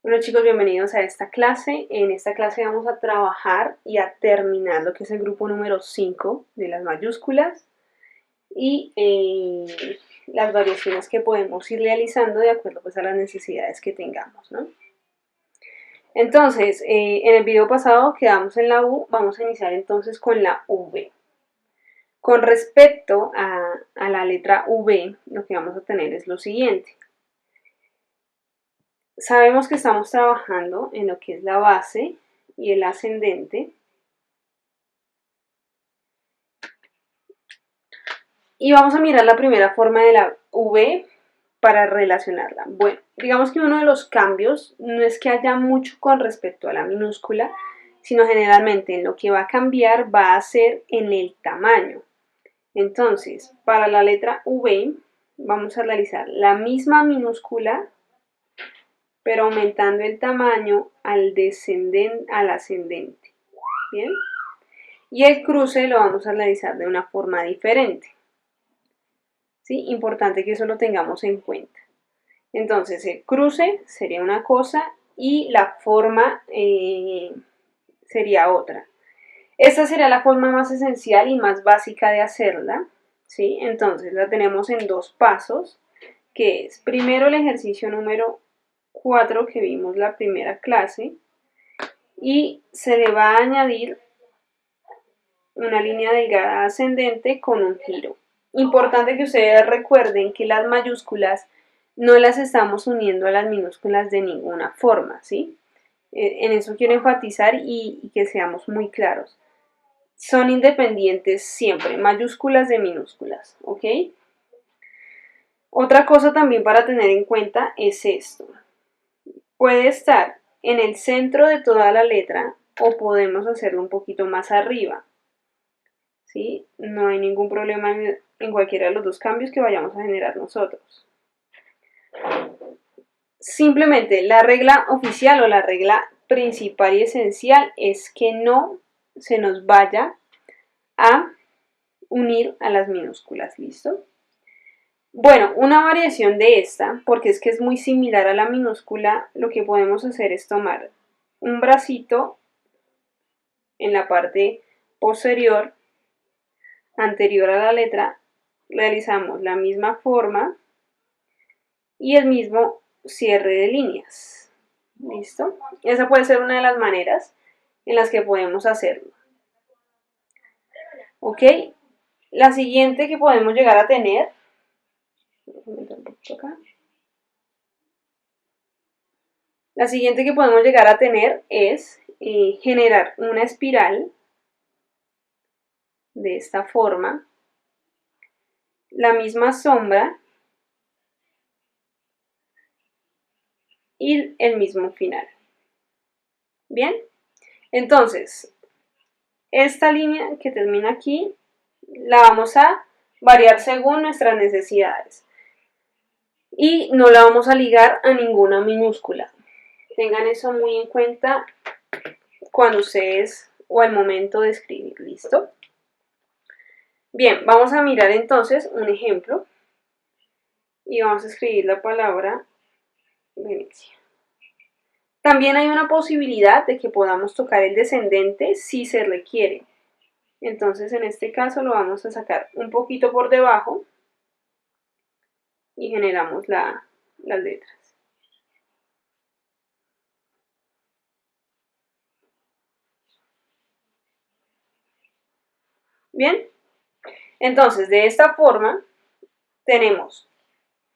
Bueno chicos, bienvenidos a esta clase. En esta clase vamos a trabajar y a terminar lo que es el grupo número 5 de las mayúsculas y las variaciones que podemos ir realizando de acuerdo pues, a las necesidades que tengamos, ¿no? Entonces, en el video pasado quedamos en la U, vamos a iniciar entonces con la V. Con respecto a la letra V, lo que vamos a tener es lo siguiente. Sabemos que estamos trabajando en lo que es la base y el ascendente. Y vamos a mirar la primera forma de la V para relacionarla. Bueno, digamos que uno de los cambios no es que haya mucho con respecto a la minúscula, sino generalmente en lo que va a cambiar va a ser en el tamaño. Entonces, para la letra V vamos a realizar la misma minúscula, pero aumentando el tamaño al ascendente. ¿Bien? Y el cruce lo vamos a realizar de una forma diferente. ¿Sí? Importante que eso lo tengamos en cuenta. Entonces, el cruce sería una cosa y la forma sería otra. Esta sería la forma más esencial y más básica de hacerla. ¿Sí? Entonces, la tenemos en dos pasos, que es primero el ejercicio número 4 que vimos la primera clase y se le va a añadir una línea delgada ascendente con un giro. Importante que ustedes recuerden que las mayúsculas no las estamos uniendo a las minúsculas de ninguna forma, ¿sí? En eso quiero enfatizar y que seamos muy claros. Son independientes siempre, mayúsculas de minúsculas, ¿ok? Otra cosa también para tener en cuenta es esto. Puede estar en el centro de toda la letra o podemos hacerlo un poquito más arriba. ¿Sí? No hay ningún problema en cualquiera de los dos cambios que vayamos a generar nosotros. Simplemente la regla oficial o la regla principal y esencial es que no se nos vaya a unir a las minúsculas, ¿listo? Bueno, una variación de esta, porque es que es muy similar a la minúscula, lo que podemos hacer es tomar un bracito en la parte posterior, anterior a la letra, realizamos la misma forma y el mismo cierre de líneas. ¿Listo? Esa puede ser una de las maneras en las que podemos hacerlo. ¿Ok? La siguiente que podemos llegar a tener, es generar una espiral de esta forma, la misma sombra y el mismo final. Bien, entonces esta línea que termina aquí la vamos a variar según nuestras necesidades y no la vamos a ligar a ninguna minúscula. Tengan eso muy en cuenta cuando ustedes o al momento de escribir. ¿Listo? Bien, vamos a mirar entonces un ejemplo y vamos a escribir la palabra Venecia. También hay una posibilidad de que podamos tocar el descendente si se requiere. Entonces en este caso lo vamos a sacar un poquito por debajo y generamos las letras. Bien, entonces de esta forma tenemos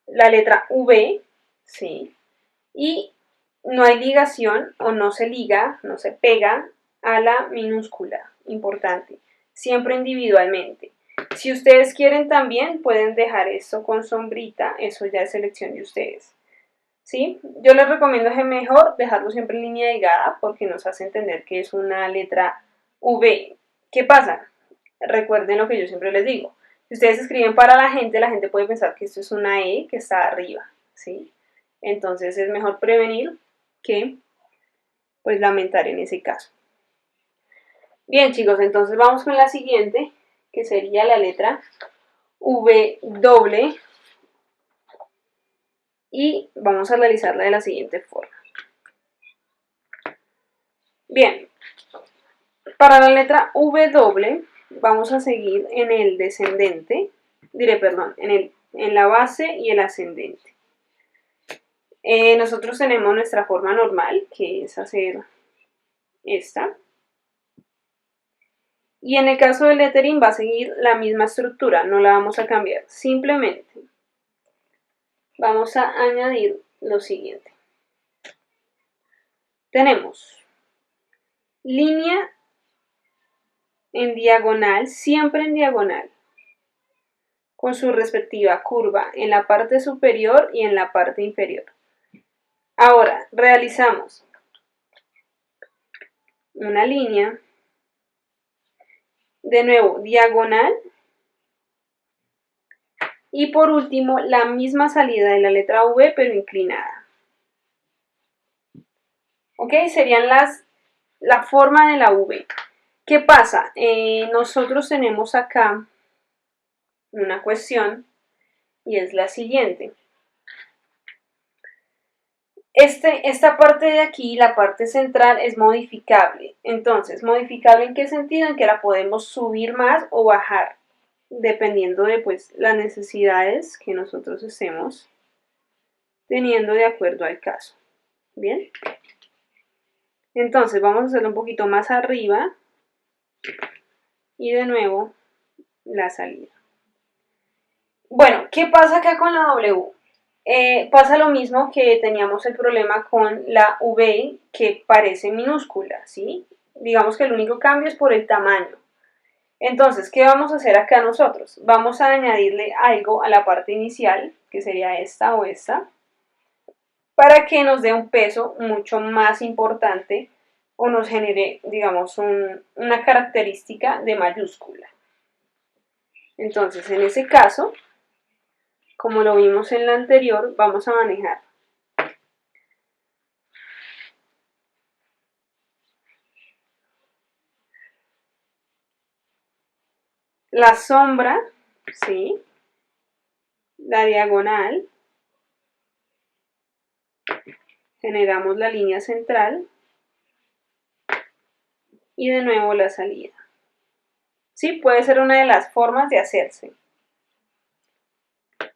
la letra V, ¿sí? Y no hay ligación o no se liga, no se pega a la minúscula, importante, siempre individualmente. Si ustedes quieren también pueden dejar esto con sombrita, eso ya es elección de ustedes. ¿Sí? Yo les recomiendo que mejor dejarlo siempre en línea delgada porque nos hace entender que es una letra V. ¿Qué pasa? Recuerden lo que yo siempre les digo. Si ustedes escriben para la gente puede pensar que esto es una E que está arriba, ¿sí? Entonces es mejor prevenir que pues lamentar en ese caso. Bien chicos, entonces vamos con la siguiente, que sería la letra V doble y vamos a realizarla de la siguiente forma. Bien, para la letra W vamos a seguir en el descendente, en la base y el ascendente. Nosotros tenemos nuestra forma normal, que es hacer esta. Y en el caso del lettering va a seguir la misma estructura, no la vamos a cambiar. Simplemente vamos a añadir lo siguiente. Tenemos línea en diagonal, siempre en diagonal, con su respectiva curva en la parte superior y en la parte inferior. Ahora realizamos una línea, de nuevo diagonal, y por último la misma salida de la letra V pero inclinada. ¿Ok? Serían la forma de la V. ¿Qué pasa? Nosotros tenemos acá una cuestión y es la siguiente. Esta parte de aquí, la parte central, es modificable. Entonces, ¿modificable en qué sentido? En que la podemos subir más o bajar, dependiendo de pues, las necesidades que nosotros estemos teniendo de acuerdo al caso. ¿Bien? Entonces, vamos a hacerlo un poquito más arriba y de nuevo la salida. Bueno, ¿qué pasa acá con la W? Pasa lo mismo que teníamos el problema con la V, que parece minúscula, ¿sí? Digamos que el único cambio es por el tamaño. Entonces, ¿qué vamos a hacer acá nosotros? Vamos a añadirle algo a la parte inicial, que sería esta o esta, para que nos dé un peso mucho más importante o nos genere, digamos, una característica de mayúscula. Entonces, en ese caso, como lo vimos en la anterior, vamos a manejar la sombra, ¿sí? La diagonal, generamos la línea central y de nuevo la salida. ¿Sí? Puede ser una de las formas de hacerse.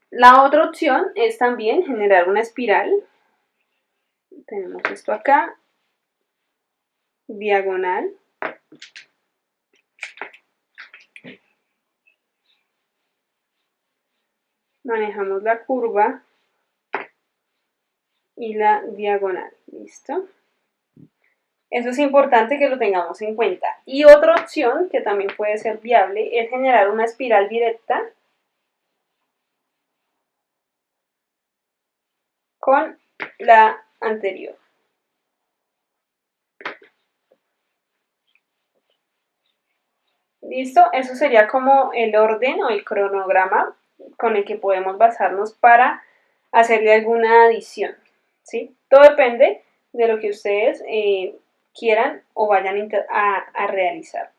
La otra opción es también generar una espiral. Tenemos esto acá, diagonal. Manejamos la curva y la diagonal. ¿Listo? Eso es importante que lo tengamos en cuenta. Y otra opción que también puede ser viable es generar una espiral directa con la anterior. ¿Listo? Eso sería como el orden o el cronograma con el que podemos basarnos para hacerle alguna adición. ¿Sí? Todo depende de lo que ustedes quieran o vayan a realizar.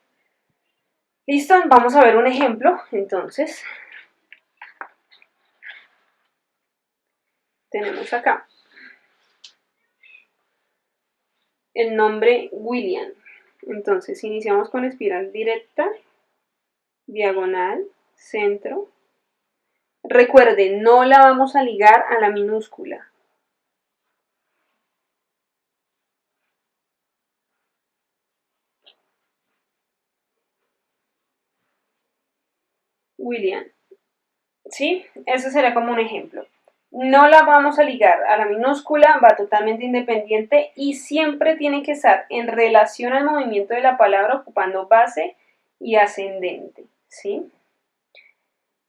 ¿Listo? Vamos a ver un ejemplo. Entonces, tenemos acá el nombre William. Entonces, iniciamos con espiral directa, diagonal, centro. Recuerden, no la vamos a ligar a la minúscula. William. ¿Sí? Eso será como un ejemplo. No la vamos a ligar a la minúscula, va totalmente independiente y siempre tiene que estar en relación al movimiento de la palabra ocupando base y ascendente, ¿sí?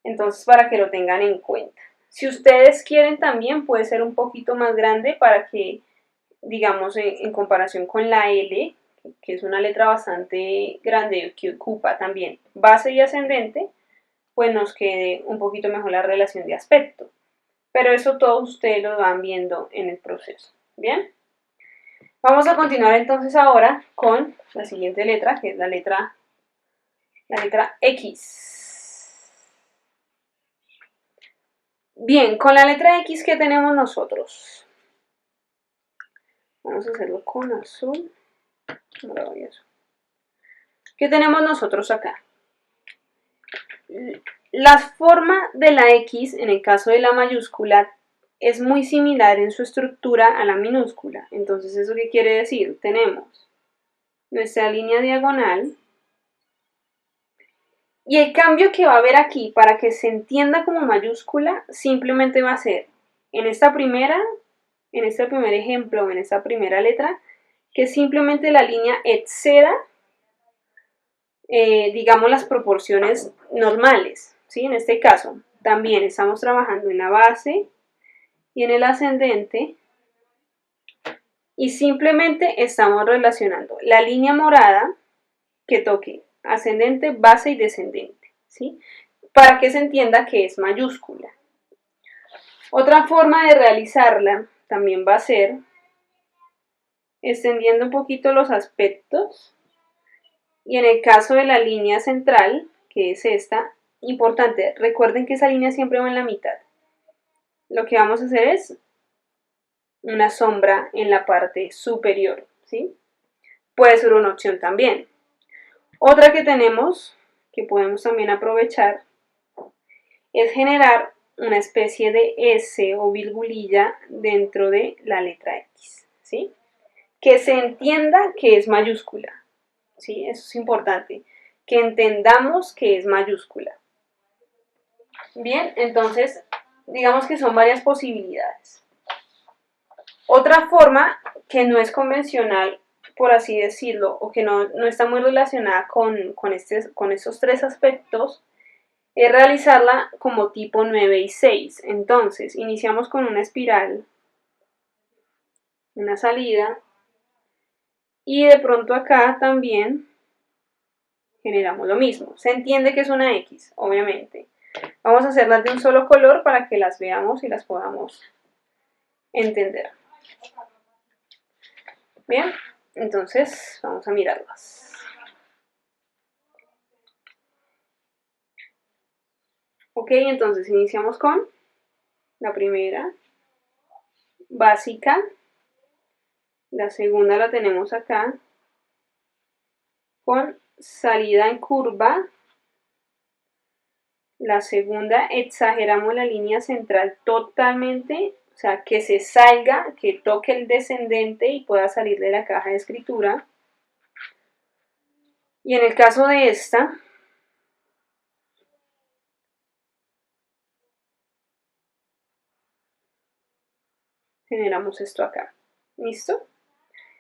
Entonces, para que lo tengan en cuenta. Si ustedes quieren también puede ser un poquito más grande para que, digamos, en comparación con la L, que es una letra bastante grande que ocupa también base y ascendente, pues nos quede un poquito mejor la relación de aspecto. Pero eso todos ustedes lo van viendo en el proceso. ¿Bien? Vamos a continuar entonces ahora con la siguiente letra, que es la letra X. Bien, con la letra X, ¿qué tenemos nosotros? Vamos a hacerlo con azul. ¿Qué tenemos nosotros acá? La forma de la X, en el caso de la mayúscula, es muy similar en su estructura a la minúscula. Entonces, ¿eso qué quiere decir? Tenemos nuestra línea diagonal. Y el cambio que va a haber aquí, para que se entienda como mayúscula, simplemente va a ser, en este primer ejemplo, en esta primera letra, que simplemente la línea exceda, digamos, las proporciones normales, ¿sí? En este caso, también estamos trabajando en la base y en el ascendente, y simplemente estamos relacionando la línea morada que toque ascendente, base y descendente, ¿sí? Para que se entienda que es mayúscula. Otra forma de realizarla también va a ser extendiendo un poquito los aspectos, y en el caso de la línea central, que es esta, importante, recuerden que esa línea siempre va en la mitad. Lo que vamos a hacer es una sombra en la parte superior, ¿sí? Puede ser una opción también. Otra que tenemos, que podemos también aprovechar, es generar una especie de S o virgulilla dentro de la letra X, ¿sí? Que se entienda que es mayúscula, ¿sí? Eso es importante, que entendamos que es mayúscula. Bien, entonces, digamos que son varias posibilidades. Otra forma que no es convencional, por así decirlo, o que no está muy relacionada con estos tres aspectos, es realizarla como tipo 9 y 6. Entonces, iniciamos con una espiral, una salida, y de pronto acá también generamos lo mismo. Se entiende que es una X, obviamente. Vamos a hacerlas de un solo color para que las veamos y las podamos entender. Bien, entonces vamos a mirarlas. Ok, entonces iniciamos con la primera, básica. La segunda la tenemos acá, con salida en curva. La segunda, exageramos la línea central totalmente, o sea, que se salga, que toque el descendente y pueda salir de la caja de escritura. Y en el caso de esta, generamos esto acá. ¿Listo?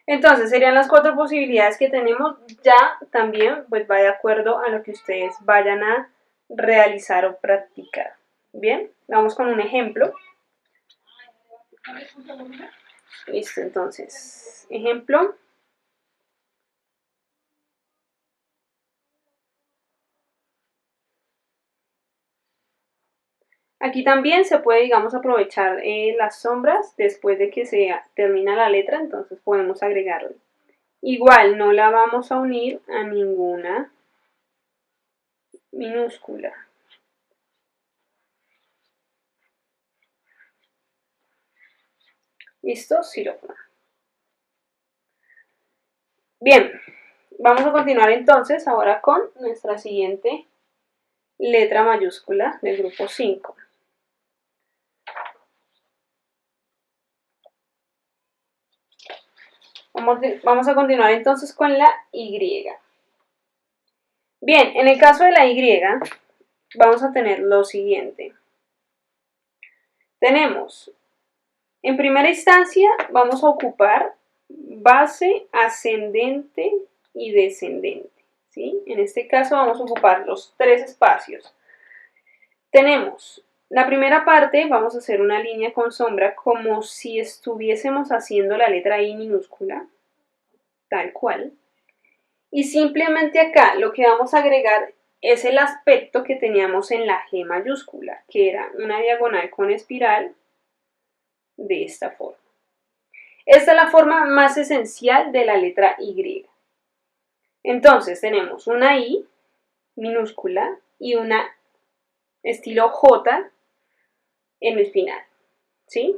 Entonces serían las cuatro posibilidades que tenemos. Ya también pues va de acuerdo a lo que ustedes vayan a realizar o practicar. Bien, vamos con un ejemplo. Listo, entonces, ejemplo. Aquí también se puede, digamos, aprovechar las sombras después de que se termina la letra, entonces podemos agregarlo. Igual no la vamos a unir a ninguna minúscula. ¿Listo? Siropna. Bien, vamos a continuar entonces ahora con nuestra siguiente letra mayúscula del grupo 5. Vamos a continuar entonces con la Y. Bien, en el caso de la Y, vamos a tener lo siguiente. Tenemos, en primera instancia, vamos a ocupar base, ascendente y descendente, ¿sí? En este caso vamos a ocupar los tres espacios. Tenemos la primera parte, vamos a hacer una línea con sombra como si estuviésemos haciendo la letra I minúscula, tal cual. Y simplemente acá lo que vamos a agregar es el aspecto que teníamos en la G mayúscula, que era una diagonal con espiral de esta forma. Esta es la forma más esencial de la letra Y. Entonces tenemos una I minúscula y una estilo J en el final, ¿sí?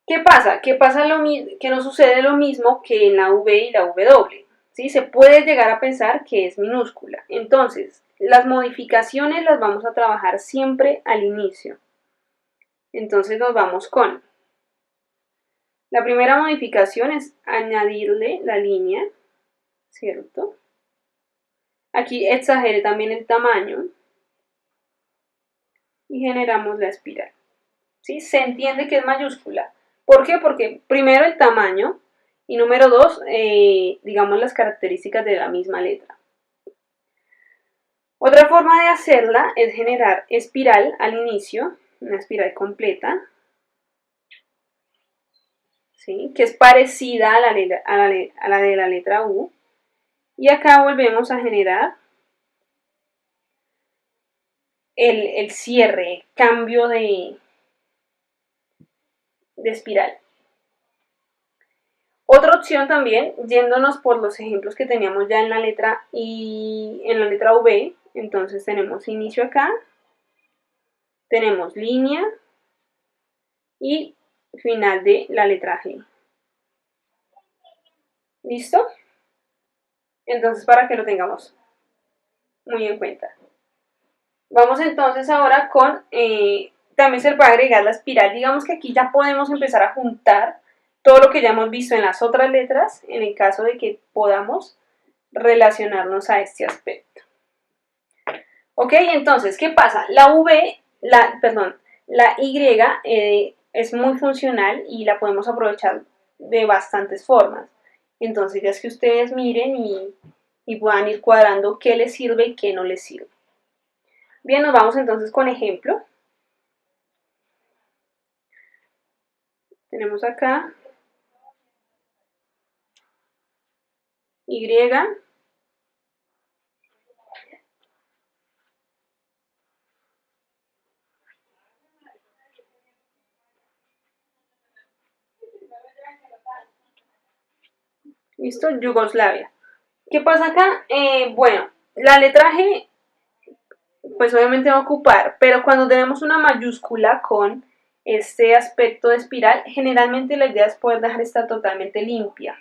¿Qué pasa? Que nos sucede lo mismo que en la V y la W. ¿Sí? Se puede llegar a pensar que es minúscula. Entonces, las modificaciones las vamos a trabajar siempre al inicio. Entonces nos vamos con la primera modificación es añadirle la línea, ¿cierto? Aquí exageré también el tamaño y generamos la espiral. ¿Sí? Se entiende que es mayúscula. ¿Por qué? Porque primero el tamaño y número dos, digamos las características de la misma letra. Otra forma de hacerla es generar espiral al inicio, una espiral completa, ¿sí? Que es parecida a la de la letra U. Y acá volvemos a generar el cierre, el cambio de espiral. Otra opción también, yéndonos por los ejemplos que teníamos ya en la letra V, entonces tenemos inicio acá, tenemos línea y final de la letra G. ¿Listo? Entonces, para que lo tengamos muy en cuenta. Vamos entonces ahora con, también se le puede agregar la espiral. Digamos que aquí ya podemos empezar a juntar todo lo que ya hemos visto en las otras letras, en el caso de que podamos relacionarnos a este aspecto. Ok, entonces, ¿qué pasa? La Y es muy funcional y la podemos aprovechar de bastantes formas. Entonces, ya es que ustedes miren y puedan ir cuadrando qué les sirve y qué no les sirve. Bien, nos vamos entonces con ejemplo. Tenemos acá Y. ¿Listo? Yugoslavia. ¿Qué pasa acá? Bueno, la letra G, pues obviamente va a ocupar, pero cuando tenemos una mayúscula con este aspecto de espiral, generalmente la idea es poder dejar esta totalmente limpia.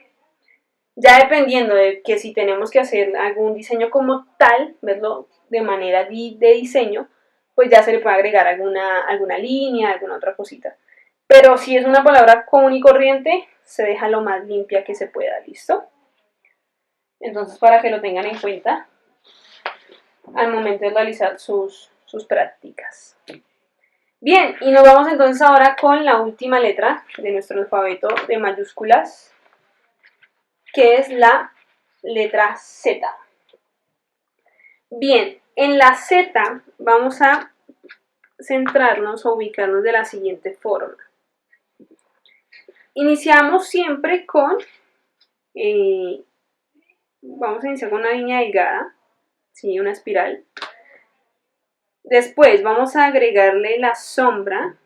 Ya dependiendo de que si tenemos que hacer algún diseño como tal, verlo de manera de diseño, pues ya se le puede agregar alguna línea, alguna otra cosita. Pero si es una palabra común y corriente, se deja lo más limpia que se pueda, ¿listo? Entonces, para que lo tengan en cuenta al momento de realizar sus prácticas. Bien, y nos vamos entonces ahora con la última letra de nuestro alfabeto de mayúsculas, que es la letra Z. Bien, en la Z vamos a centrarnos o ubicarnos de la siguiente forma. Iniciamos siempre con, vamos a iniciar con una línea delgada, ¿sí? Una espiral. Después vamos a agregarle la sombra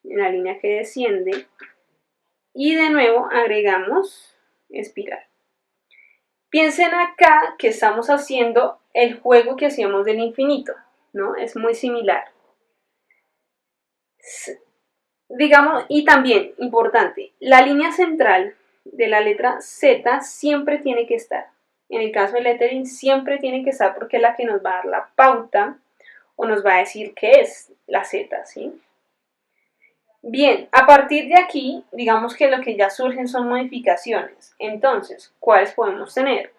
en la línea que desciende y de nuevo agregamos espiral. Piensen acá que estamos haciendo el juego que hacíamos del infinito, ¿no? Es muy similar. Digamos, y también, importante, la línea central de la letra Z siempre tiene que estar. En el caso del lettering siempre tiene que estar porque es la que nos va a dar la pauta o nos va a decir qué es la Z, ¿sí? Bien, a partir de aquí, digamos que lo que ya surgen son modificaciones. Entonces, ¿cuáles podemos tener?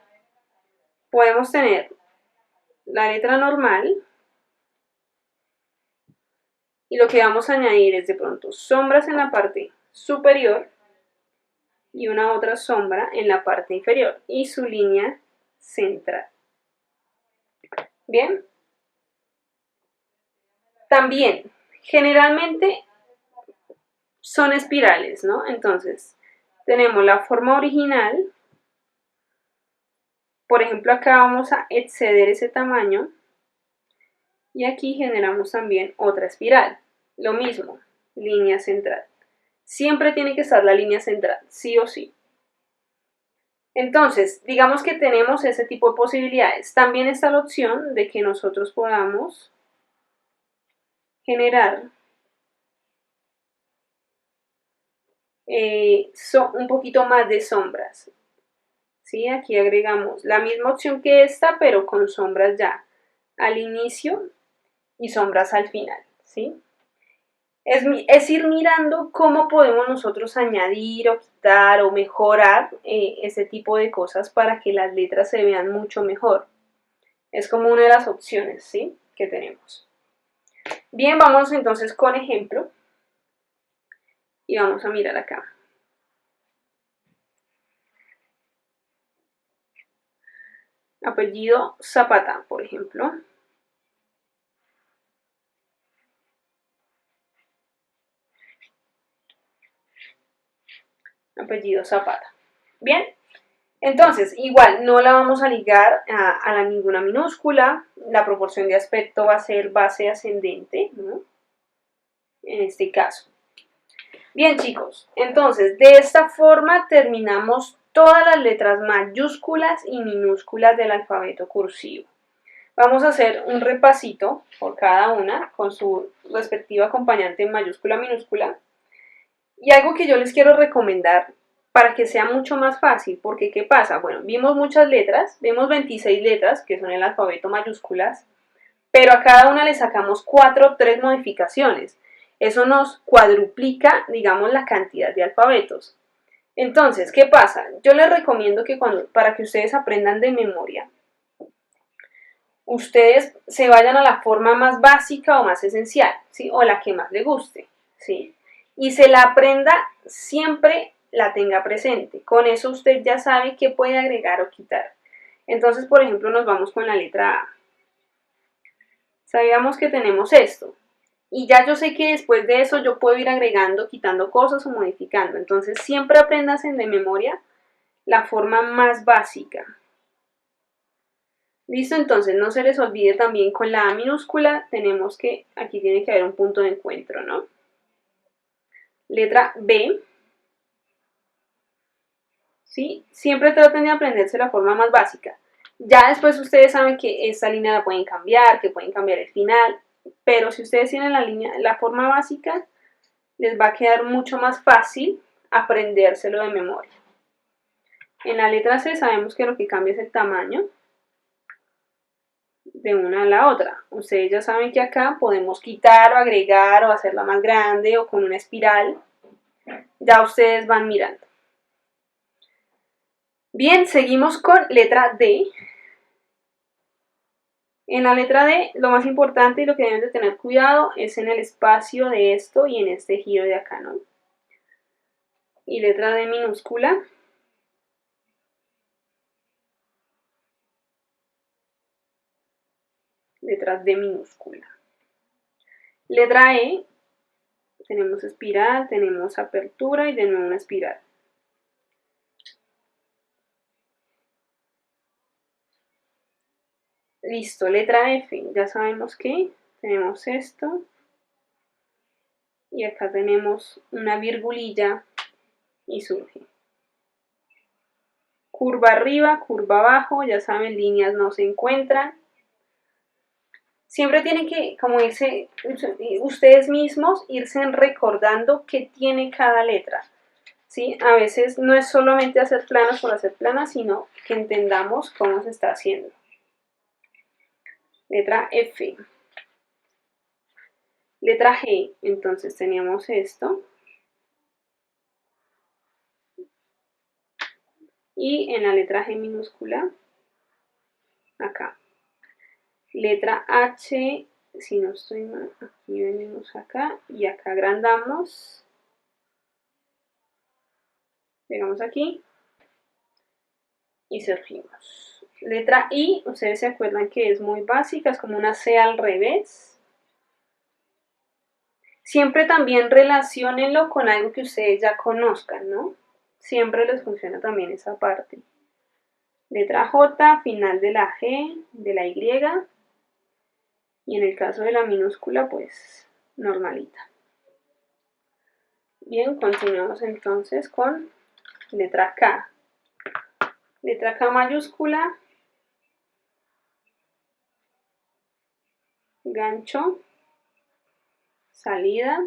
Podemos tener la letra normal y lo que vamos a añadir es de pronto sombras en la parte superior y una otra sombra en la parte inferior y su línea central. Bien. También, generalmente son espirales, ¿no? Entonces, tenemos la forma original. Por ejemplo, acá vamos a exceder ese tamaño y aquí generamos también otra espiral. Lo mismo, línea central. Siempre tiene que estar la línea central, sí o sí. Entonces, digamos que tenemos ese tipo de posibilidades. También está la opción de que nosotros podamos generar un poquito más de sombras. ¿Sí? Aquí agregamos la misma opción que esta, pero con sombras ya al inicio y sombras al final. ¿Sí? Es ir mirando cómo podemos nosotros añadir o quitar o mejorar ese tipo de cosas para que las letras se vean mucho mejor. Es como una de las opciones, ¿sí?, que tenemos. Bien, vamos entonces con ejemplo y vamos a mirar acá. Apellido Zapata, por ejemplo. Apellido Zapata. Bien, entonces igual no la vamos a ligar a ninguna minúscula. La proporción de aspecto va a ser base ascendente, ¿no?, en este caso. Bien, chicos, entonces de esta forma terminamos todas las letras mayúsculas y minúsculas del alfabeto cursivo. Vamos a hacer un repasito por cada una con su respectiva acompañante en mayúscula, minúscula. Y algo que yo les quiero recomendar para que sea mucho más fácil, porque ¿qué pasa? Bueno, vimos muchas letras, vemos 26 letras, que son el alfabeto mayúsculas, pero a cada una le sacamos 4 o 3 modificaciones. Eso nos cuadruplica, digamos, la cantidad de alfabetos. Entonces, ¿qué pasa? Yo les recomiendo que para que ustedes aprendan de memoria, ustedes se vayan a la forma más básica o más esencial, ¿sí?, o la que más les guste, ¿sí?, y se la aprenda, siempre la tenga presente. Con eso usted ya sabe qué puede agregar o quitar. Entonces, por ejemplo, nos vamos con la letra A. Sabíamos que tenemos esto, y ya yo sé que después de eso yo puedo ir agregando, quitando cosas o modificando. Entonces, siempre apréndase de memoria la forma más básica. Listo, entonces no se les olvide también con la A minúscula, tenemos que, aquí tiene que haber un punto de encuentro, ¿no? Letra B. ¿Sí? Siempre traten de aprenderse la forma más básica. Ya después ustedes saben que esta línea la pueden cambiar, que pueden cambiar el final, pero si ustedes tienen la forma básica, les va a quedar mucho más fácil aprendérselo de memoria. En la letra C sabemos que lo que cambia es el tamaño de una a la otra. Ustedes ya saben que acá podemos quitar o agregar o hacerla más grande o con una espiral. Ya ustedes van mirando. Bien, seguimos con letra D. En la letra D, lo más importante y lo que deben de tener cuidado es en el espacio de esto y en este giro de acá, ¿no? Y letra D minúscula. Letra D minúscula. Letra E, tenemos espiral, tenemos apertura y de nuevo una espiral. Listo, letra F, ya sabemos que tenemos esto y acá tenemos una virgulilla y surge. Curva arriba, curva abajo, ya saben, líneas no se encuentran. Siempre tienen que, como irse, ustedes mismos, irse recordando qué tiene cada letra. ¿Sí? A veces no es solamente hacer planas por hacer planas, sino que entendamos cómo se está haciendo. Letra F. Letra G, entonces teníamos esto. Y en la letra G minúscula, acá. Letra H, si no estoy mal, aquí venimos acá y acá agrandamos. Llegamos aquí y surgimos. Letra I, ustedes se acuerdan que es muy básica, es como una C al revés. Siempre también relaciónenlo con algo que ustedes ya conozcan, ¿no? Siempre les funciona también esa parte. Letra J, final de la G, de la Y. Y en el caso de la minúscula, pues normalita. Bien, continuamos entonces con letra K. Letra K mayúscula, gancho, salida,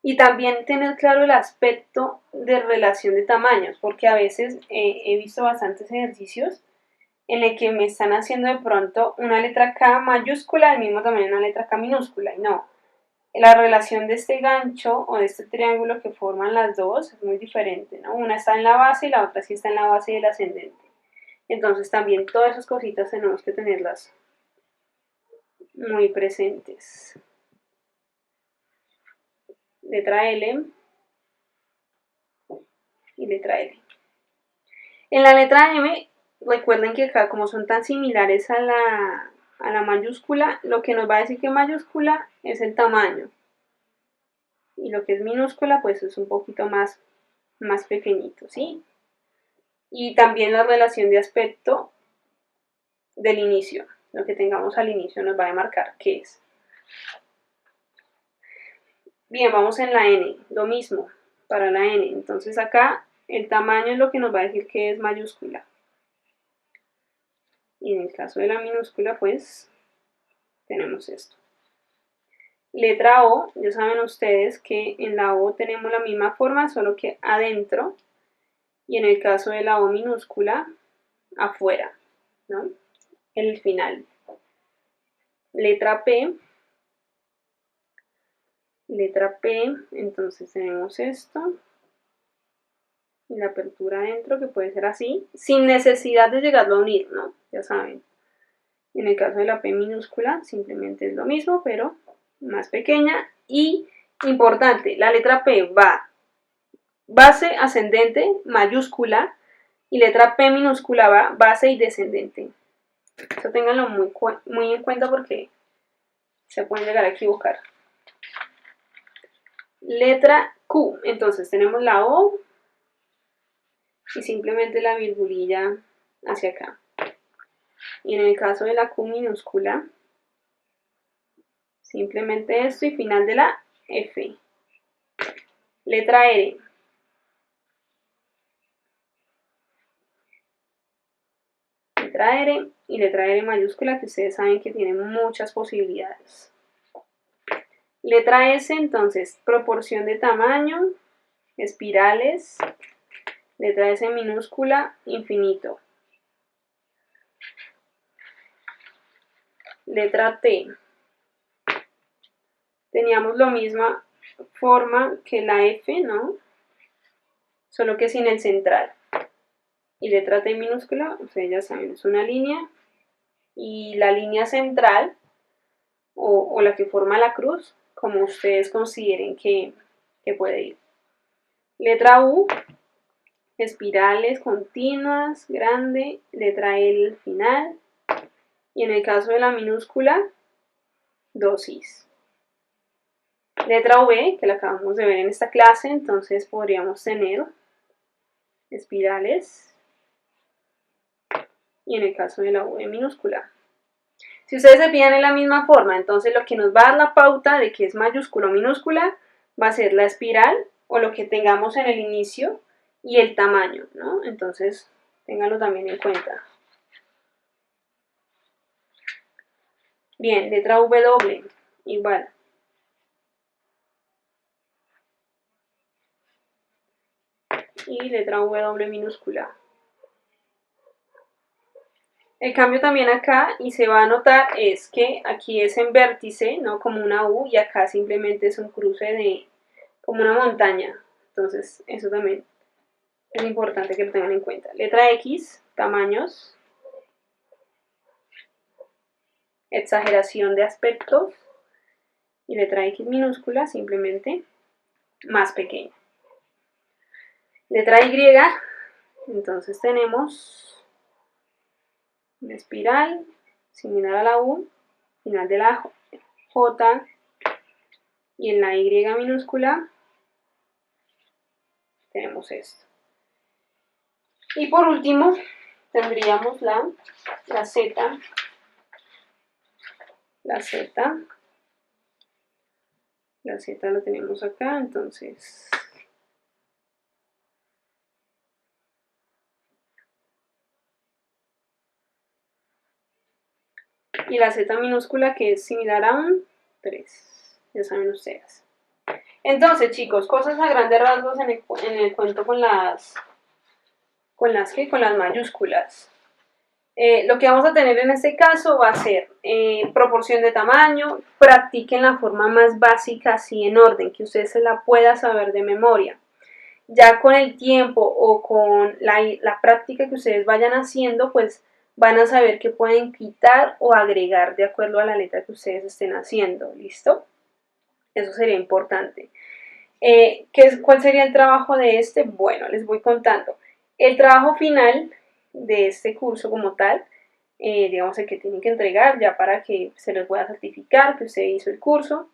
Y también tener claro el aspecto de relación de tamaños, porque a veces he visto bastantes ejercicios en el que me están haciendo de pronto una letra K mayúscula del mismo tamaño de una letra K minúscula, y no. La relación de este gancho o de este triángulo que forman las dos es muy diferente, ¿no? Una está en la base y la otra sí está en la base del ascendente. Entonces también todas esas cositas tenemos que tenerlas muy presentes. Letra L y letra L. En la letra M, recuerden que acá como son tan similares a la mayúscula, lo que nos va a decir que mayúscula es el tamaño. Y lo que es minúscula pues es un poquito más pequeñito, ¿sí? Y también la relación de aspecto del inicio. Lo que tengamos al inicio nos va a marcar qué es. Bien, vamos en la N, lo mismo para la N. Entonces acá el tamaño es lo que nos va a decir que es mayúscula. Y en el caso de la minúscula, pues, tenemos esto. Letra O, ya saben ustedes que en la O tenemos la misma forma, solo que adentro. Y en el caso de la O minúscula, afuera, ¿no? El final. Letra P. Letra P, entonces tenemos esto. Y la apertura adentro, que puede ser así, sin necesidad de llegarlo a unir, ¿no? Ya saben. En el caso de la P minúscula, simplemente es lo mismo, pero más pequeña. Y, importante, la letra P va base ascendente, mayúscula, y letra P minúscula va base y descendente. Eso ténganlo muy en cuenta porque se pueden llegar a equivocar. Letra Q, entonces tenemos la O y simplemente la virgulilla hacia acá. Y en el caso de la Q minúscula, simplemente esto y final de la F. Letra R. Letra R y letra R mayúscula, que ustedes saben que tienen muchas posibilidades. Letra S, entonces, proporción de tamaño, espirales. Letra S minúscula, infinito. Letra T. Teníamos la misma forma que la F, ¿no? Solo que sin el central. Y letra T minúscula, ustedes ya saben, es una línea. Y la línea central, o la que forma la cruz, como ustedes consideren que puede ir. Letra U, espirales continuas, grande, letra L al final. Y en el caso de la minúscula, dosis. Letra V, que la acabamos de ver en esta clase, entonces podríamos tener espirales. Y en el caso de la V minúscula. Si ustedes se fijan en la misma forma, entonces lo que nos va a dar la pauta de que es mayúscula o minúscula va a ser la espiral o lo que tengamos en el inicio y el tamaño, ¿no? Entonces, ténganlo también en cuenta. Bien, letra W, igual. Y letra W minúscula. El cambio también acá, y se va a notar, es que aquí es en vértice, ¿no? Como una U, y acá simplemente es un cruce de, como una montaña. Entonces, eso también es importante que lo tengan en cuenta. Letra X, tamaños. Exageración de aspectos. Y letra X minúscula, simplemente más pequeña. Letra Y, entonces tenemos una espiral similar a la U, final de la J, y en la Y minúscula tenemos esto. Y por último tendríamos la Z. La Z la tenemos acá, entonces y la Z minúscula que es similar a un 3, ya saben ustedes. Entonces, chicos, cosas a grandes rasgos en el cuento con las mayúsculas. Lo que vamos a tener en este caso va a ser proporción de tamaño. Practiquen la forma más básica, así en orden, que usted se la pueda saber de memoria. Ya con el tiempo o con la práctica que ustedes vayan haciendo, pues van a saber qué pueden quitar o agregar de acuerdo a la letra que ustedes estén haciendo. ¿Listo? Eso sería importante. ¿Cuál sería el trabajo de este? Bueno, les voy contando. El trabajo final de este curso como tal, digamos el que tienen que entregar ya para que se les pueda certificar que usted hizo el curso,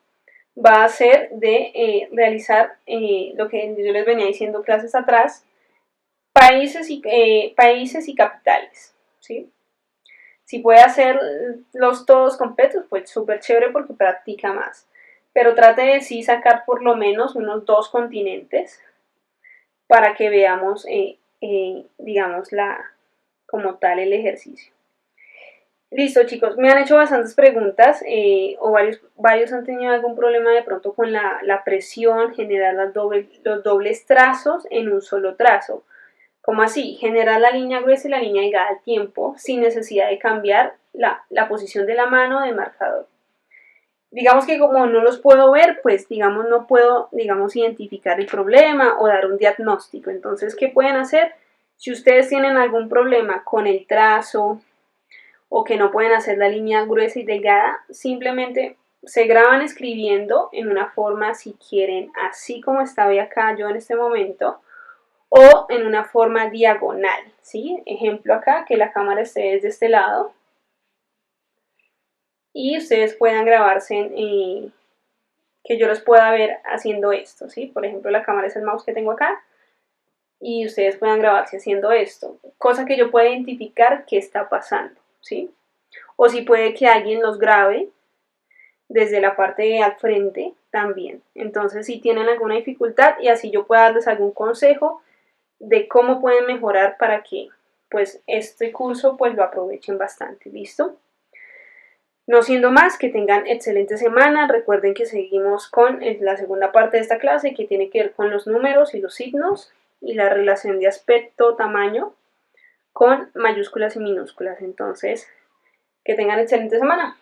va a ser de realizar lo que yo les venía diciendo clases atrás, países y capitales, ¿sí? Si puede hacerlos todos completos, pues súper chévere porque practica más. Pero trate de sí sacar por lo menos unos 2 continentes para que veamos, digamos, como tal el ejercicio. Listo, chicos, me han hecho bastantes preguntas o varios han tenido algún problema de pronto con la presión, generar los dobles trazos en un solo trazo. ¿Cómo así? Generar la línea gruesa y la línea delgada al tiempo sin necesidad de cambiar la posición de la mano del marcador. Digamos que como no los puedo ver, pues digamos no puedo, digamos, identificar el problema o dar un diagnóstico. Entonces, ¿qué pueden hacer? Si ustedes tienen algún problema con el trazo o que no pueden hacer la línea gruesa y delgada, simplemente se graban escribiendo en una forma, si quieren, así como estaba acá yo en este momento, o en una forma diagonal, ¿sí? Ejemplo acá, que la cámara esté desde este lado y ustedes puedan grabarse que yo los pueda ver haciendo esto, ¿sí? Por ejemplo, la cámara es el mouse que tengo acá y ustedes puedan grabarse haciendo esto, cosa que yo pueda identificar qué está pasando, ¿sí? O si puede que alguien los grabe desde la parte de al frente también. Entonces, si tienen alguna dificultad y así yo pueda darles algún consejo de cómo pueden mejorar para que pues este curso pues lo aprovechen bastante. ¿Listo? No siendo más, que tengan excelente semana. Recuerden que seguimos con la segunda parte de esta clase que tiene que ver con los números y los signos y la relación de aspecto-tamaño con mayúsculas y minúsculas. Entonces, que tengan excelente semana.